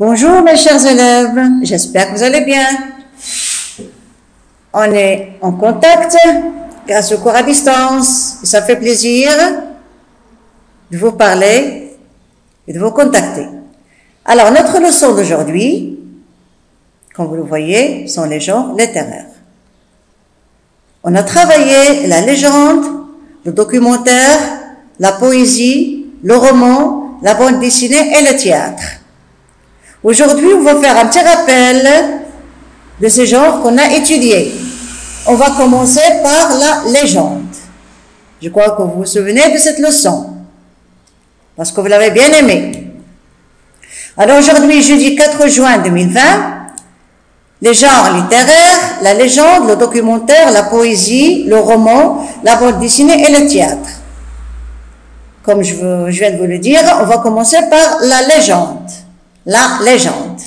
Bonjour mes chers élèves, j'espère que vous allez bien. On est en contact grâce au cours à distance. Et ça fait plaisir de vous parler et de vous contacter. Alors, notre leçon d'aujourd'hui, comme vous le voyez, sont les genres littéraires. On a travaillé la légende, le documentaire, la poésie, le roman, la bande dessinée et le théâtre. Aujourd'hui, on va faire un petit rappel de ces genres qu'on a étudiés. On va commencer par la légende. Je crois que vous vous souvenez de cette leçon, parce que vous l'avez bien aimée. Alors aujourd'hui, jeudi 4 juin 2020, les genres littéraires, la légende, le documentaire, la poésie, le roman, la bande dessinée et le théâtre. Comme je viens de vous le dire, on va commencer par la légende. La légende.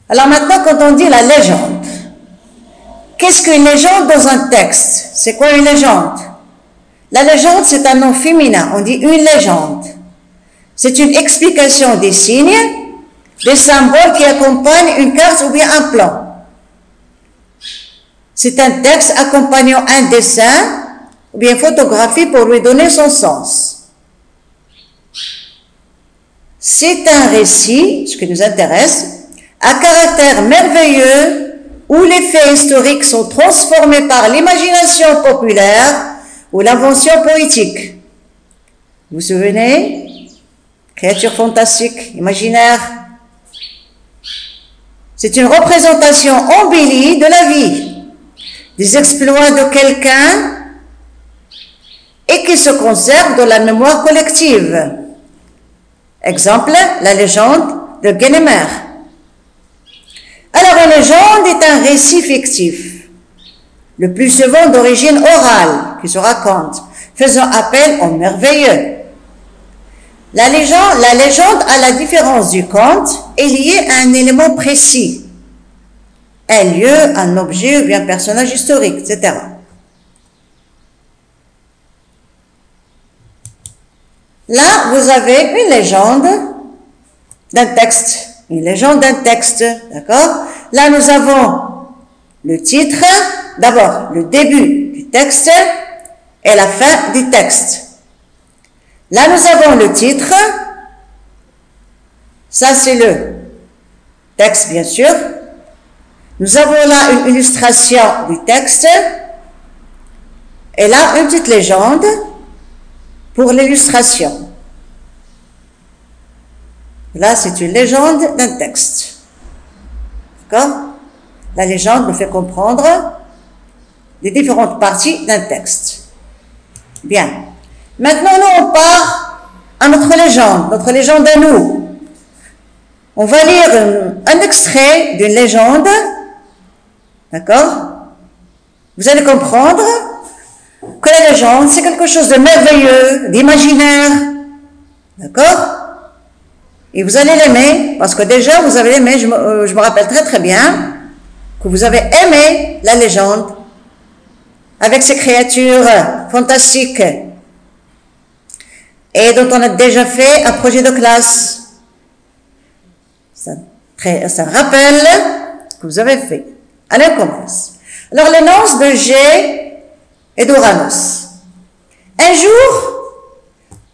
Alors maintenant, quand on dit la légende, qu'est-ce qu'une légende dans un texte? C'est quoi une légende? La légende, c'est un nom féminin. On dit une légende. C'est une explication des signes, des symboles qui accompagnent une carte ou bien un plan. C'est un texte accompagnant un dessin ou bien une photographie pour lui donner son sens. C'est un récit, ce qui nous intéresse, à caractère merveilleux où les faits historiques sont transformés par l'imagination populaire ou l'invention poétique. Vous vous souvenez? Créature fantastique, imaginaire. C'est une représentation embellie de la vie, des exploits de quelqu'un et qui se conserve dans la mémoire collective. Exemple, la légende de Guynemer. Alors, une légende est un récit fictif, le plus souvent d'origine orale, qui se raconte, faisant appel au merveilleux. La légende, à la différence du conte, est liée à un élément précis, un lieu, un objet ou bien un personnage historique, etc. Là, vous avez une légende d'un texte, une légende d'un texte, d'accord? Là, nous avons le titre, d'abord le début du texte et la fin du texte. Là, nous avons le titre, ça c'est le texte bien sûr. Nous avons là une illustration du texte et là une petite légende pour l'illustration. Là, c'est une légende d'un texte. D'accord? La légende nous fait comprendre les différentes parties d'un texte. Bien. Maintenant, nous, on part à notre légende à nous. On va lire un extrait d'une légende. D'accord? Vous allez comprendre que la légende, c'est quelque chose de merveilleux, d'imaginaire. D'accord? Et vous allez l'aimer, parce que déjà, vous avez aimé, je me rappelle très très bien, que vous avez aimé la légende, avec ces créatures fantastiques, et dont on a déjà fait un projet de classe. Ça rappelle ce que vous avez fait. Allez, on commence. Alors, les noces de G et d'Uranus. Un jour,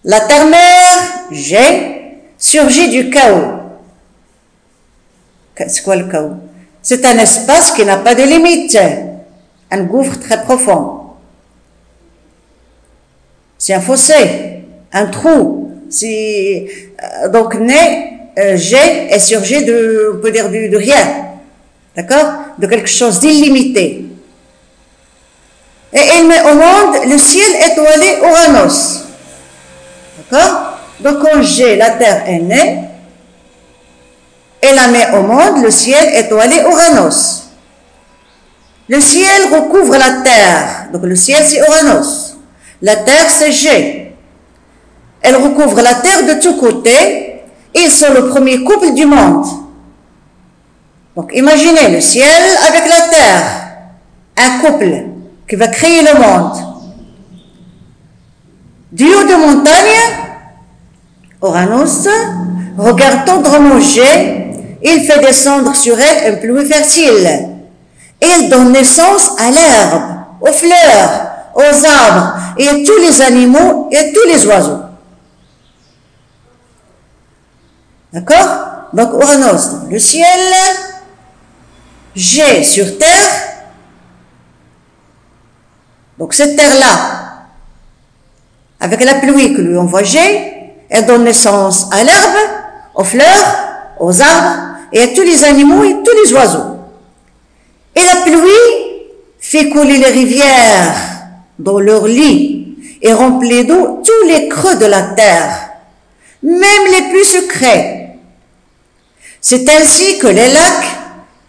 la terre-mère, G, surgit du chaos. C'est quoi le chaos? C'est un espace qui n'a pas de limite, un gouffre très profond. C'est un fossé, un trou. Donc, G est surgi on peut dire de rien, d'accord? De quelque chose d'illimité. Et il met au monde le ciel étoilé Uranus. D'accord? Donc quand G, la Terre est née, elle la met au monde le ciel étoilé Uranus. Le ciel recouvre la Terre. Donc le ciel c'est Uranus. La Terre c'est G. Elle recouvre la Terre de tous côtés. Ils sont le premier couple du monde. Donc imaginez le ciel avec la Terre. Un couple qui va créer le monde. Du haut de montagne, Uranus Regarde tendrement G, il fait descendre sur elle une pluie fertile. Il donne naissance à l'herbe, aux fleurs, aux arbres, et à tous les animaux et à tous les oiseaux. D'accord? Donc, Uranos dans le ciel, G sur terre. Donc, cette terre-là, avec la pluie que lui envoie G, elle donne naissance à l'herbe, aux fleurs, aux arbres, et à tous les animaux et tous les oiseaux. Et la pluie fait couler les rivières dans leur lit et remplit d'eau tous les creux de la terre, même les plus secrets. C'est ainsi que les lacs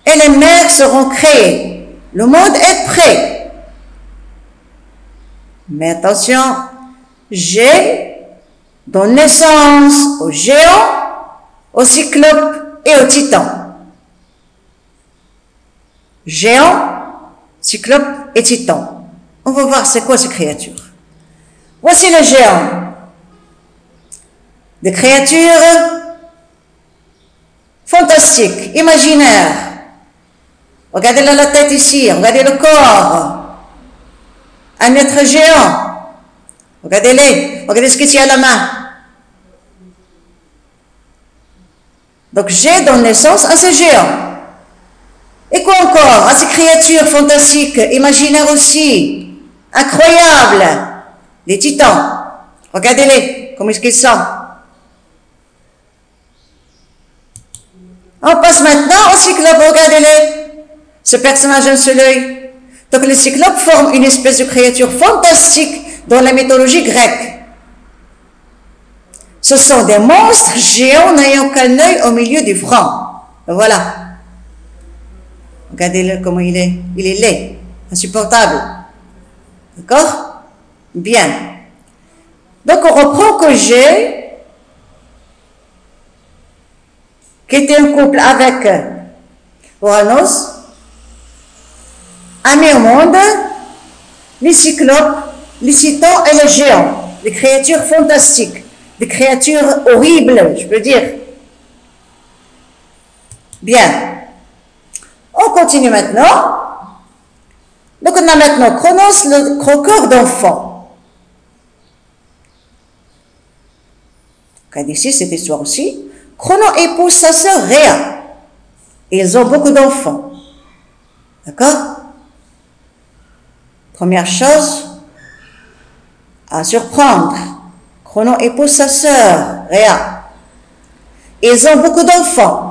et les mers seront créés. Le monde est prêt. Mais attention, G donne naissance aux géants, aux cyclopes et aux titans. Géants, cyclopes et titans. On va voir c'est quoi ces créatures. Voici les géants. Des créatures fantastiques, imaginaires. Regardez la tête ici, regardez le corps. Un être géant. Regardez-les, regardez ce qu'il y a à la main. Donc G donne naissance à ces géants. Et quoi encore? À ces créatures fantastiques, imaginaires aussi, incroyables, les titans. Regardez-les, comment est-ce qu'ils sont. On passe maintenant aux cyclopes, regardez-les. Ce personnage a un seul œil. Donc les cyclopes forment une espèce de créature fantastique dans la mythologie grecque. Ce sont des monstres géants n'ayant qu'un œil au milieu du front. Voilà. Regardez-le comment il est. Il est laid, insupportable. D'accord? Bien. Donc on reprend que G, qui était un couple avec Uranos, a mis au monde les cyclopes, les titans et les géants, des créatures fantastiques, des créatures horribles, je peux dire. Bien. On continue maintenant. Donc on a maintenant Cronos, le croqueur d'enfants. Regarde ici cette histoire aussi. Cronos épouse sa sœur Rhea. Et ils ont beaucoup d'enfants. D'accord? Première chose à surprendre. Cronos épouse sa sœur Rhea. Ils ont beaucoup d'enfants.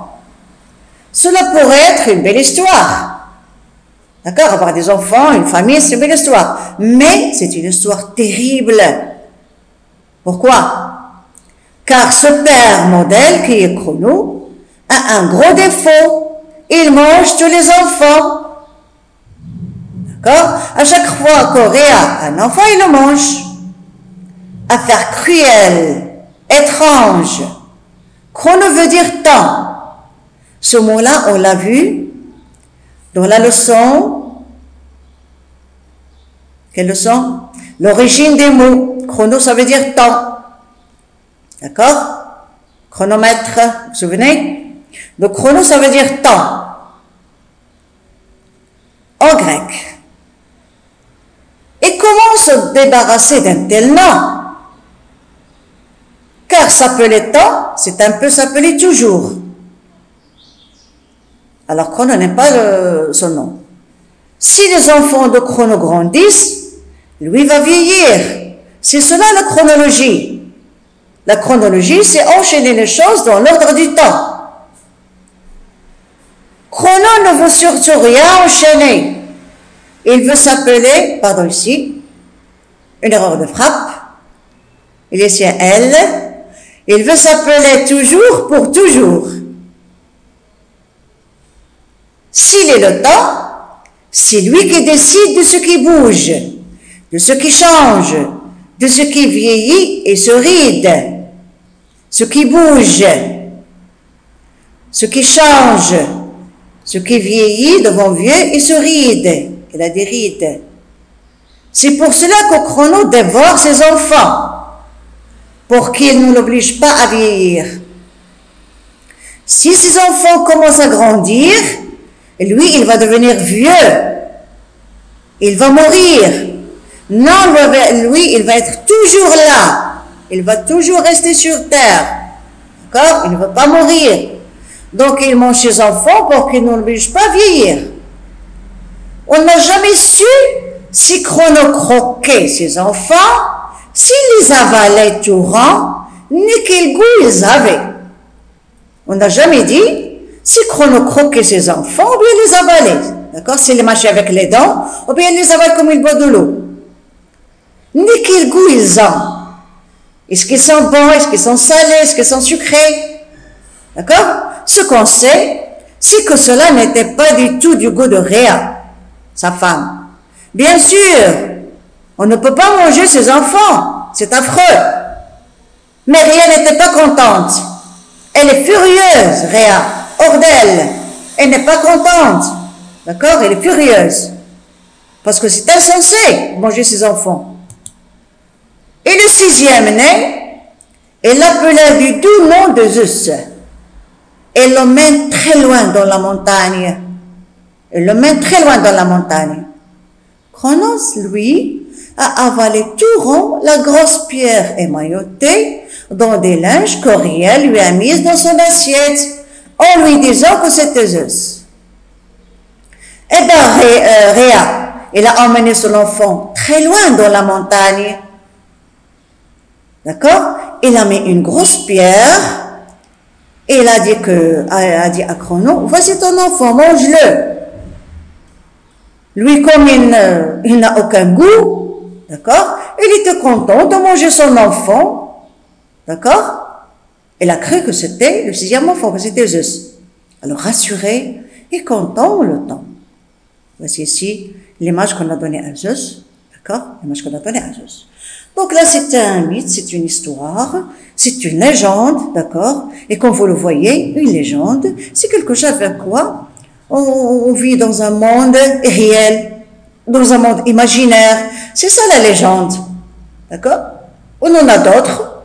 Cela pourrait être une belle histoire. D'accord? Avoir des enfants, une famille, c'est une belle histoire. Mais c'est une histoire terrible. Pourquoi? Car ce père modèle, qui est Cronos, a un gros défaut. Il mange tous les enfants. D'accord? À chaque fois qu'Auréa a un enfant, il le mange. Affaire cruelle, étrange. Chrono veut dire temps. Ce mot-là, on l'a vu dans la leçon. Quelle leçon? L'origine des mots. Chrono, ça veut dire temps. D'accord? Chronomètre, vous vous souvenez? Donc, chrono, ça veut dire temps. En grec. Et comment se débarrasser d'un tel nom? Car s'appeler temps, c'est un peu s'appeler toujours. Alors Chrono n'est pas son nom. Si les enfants de Chrono grandissent, lui va vieillir. C'est cela la chronologie. La chronologie, c'est enchaîner les choses dans l'ordre du temps. Chrono ne veut surtout rien enchaîner. Il veut s'appeler, pardon ici, une erreur de frappe. Il est ici un L. Il veut s'appeler toujours pour toujours. S'il est le temps, c'est lui qui décide de ce qui bouge, de ce qui change, de ce qui vieillit et se ride. Ce qui bouge, ce qui change, ce qui vieillit devient vieux et se ride. Il a des rides. C'est pour cela que Chrono dévore ses enfants, pour qu'il ne l'oblige pas à vieillir. Si ses enfants commencent à grandir, lui, il va devenir vieux. Il va mourir. Non, lui, il va être toujours là. Il va toujours rester sur terre. D'accord? Il ne va pas mourir. Donc, il mange ses enfants pour qu'ils n'obligent pas à vieillir. On n'a jamais su si chronocroquait ses enfants, s'il les avalait tout rang, ni quel goût ils avaient. On n'a jamais dit si chronocroquait ses enfants ou bien les avalait. D'accord? S'il les mâchait avec les dents, ou bien les avale comme il boit de l'eau. Ni quel goût ils ont. Est-ce qu'ils sont bons? Est-ce qu'ils sont salés? Est-ce qu'ils sont sucrés? D'accord? Ce qu'on sait, c'est que cela n'était pas du tout du goût de Réa, sa femme. Bien sûr, on ne peut pas manger ses enfants, c'est affreux. Mais Réa n'était pas contente. Elle est furieuse, Réa, hors d'elle. Elle n'est pas contente. D'accord? Elle est furieuse. Parce que c'est insensé manger ses enfants. Et le sixième né, elle l'appela du doux nom de Zeus. Elle l'emmène très loin dans la montagne. Elle l'emmène très loin dans la montagne. Cronos, lui, a avalé tout rond la grosse pierre émaillotée dont des linges qu'Oriel lui a mise dans son assiette en lui disant que c'était Zeus. Eh bien, Réa, il a emmené son enfant très loin dans la montagne. D'accord? Il a mis une grosse pierre et il a dit à Cronos, voici ton enfant, mange-le. Lui, comme il n'a aucun goût, d'accord? Il était content de manger son enfant, d'accord? Il a cru que c'était le sixième enfant, que c'était Zeus. Alors, rassuré et content le temps. Voici ici l'image qu'on a donnée à Zeus, d'accord? L'image qu'on a donnée à Zeus. Donc là, c'est un mythe, c'est une histoire, c'est une légende, d'accord? Et comme vous le voyez, une légende, c'est quelque chose avec quoi on vit dans un monde réel, dans un monde imaginaire. C'est ça la légende, d'accord? On en a d'autres,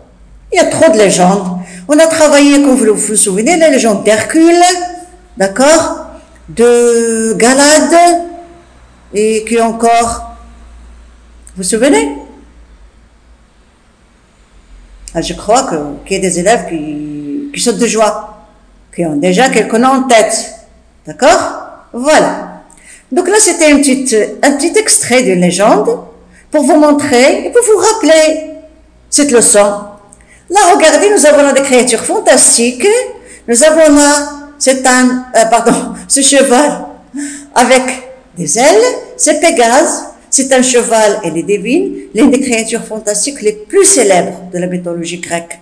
il y a trop de légendes. On a travaillé, comme vous vous souvenez, la légende d'Hercule, d'accord? De Galade, et qui encore, vous vous souvenez? Je crois qu'il y a des élèves qui sautent de joie, qui ont déjà quelques noms en tête. D'accord? Voilà. Donc là, c'était un petit extrait d'une légende pour vous montrer et pour vous rappeler cette leçon. Là, regardez, nous avons là des créatures fantastiques. Nous avons là, ce cheval avec des ailes. C'est Pégase. C'est un cheval et les divines, l'une des créatures fantastiques les plus célèbres de la mythologie grecque.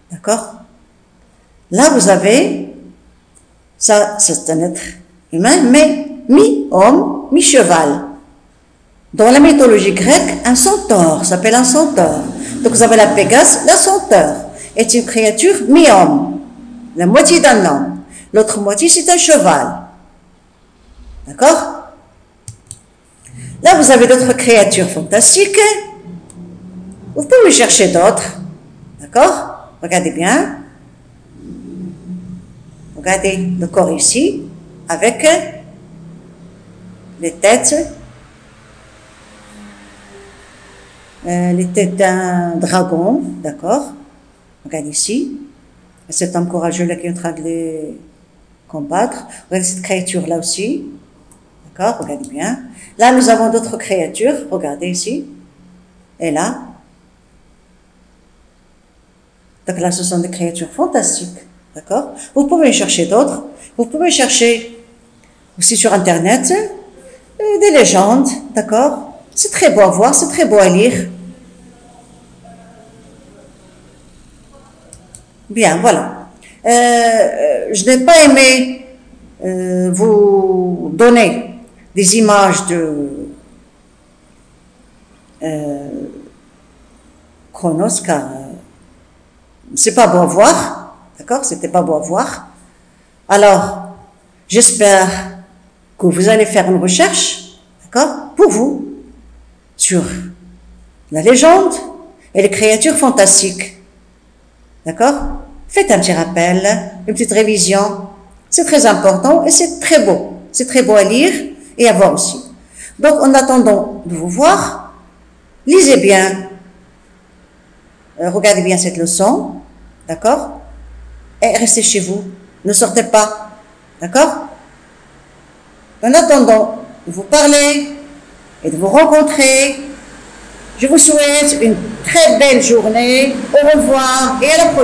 D'accord? Là, vous avez, ça, c'est un être humain, mais mi-homme, mi-cheval. Dans la mythologie grecque, un centaure s'appelle un centaure. Donc, vous avez la Pégase, la centaure est une créature mi-homme, la moitié d'un homme. L'autre moitié, c'est un cheval. D'accord? Là, vous avez d'autres créatures fantastiques. Vous pouvez chercher d'autres. D'accord? Regardez bien. Regardez le corps ici, avec les têtes d'un dragon. D'accord? Regardez ici. Cet homme courageux là qui est en train de les combattre. Regardez cette créature là aussi. D'accord? Regardez bien. Là, nous avons d'autres créatures. Regardez ici. Et là. Donc là, ce sont des créatures fantastiques. D'accord? Vous pouvez chercher d'autres. Vous pouvez chercher aussi sur Internet des légendes. D'accord? C'est très beau à voir, c'est très beau à lire. Bien, voilà. Je n'ai pas aimé vous donner des images de Cronos, car c'est pas beau à voir, d'accord? C'était pas beau à voir. Alors, j'espère que vous allez faire une recherche, d'accord? Pour vous, sur la légende et les créatures fantastiques, d'accord? faites un petit rappel, une petite révision. C'est très important et c'est très beau. C'est très beau à lire et à voir aussi. Donc, en attendant de vous voir, lisez bien, regardez bien cette leçon, d'accord? Et restez chez vous, ne sortez pas, d'accord? En attendant de vous parler et de vous rencontrer, je vous souhaite une très belle journée, au revoir et à la prochaine.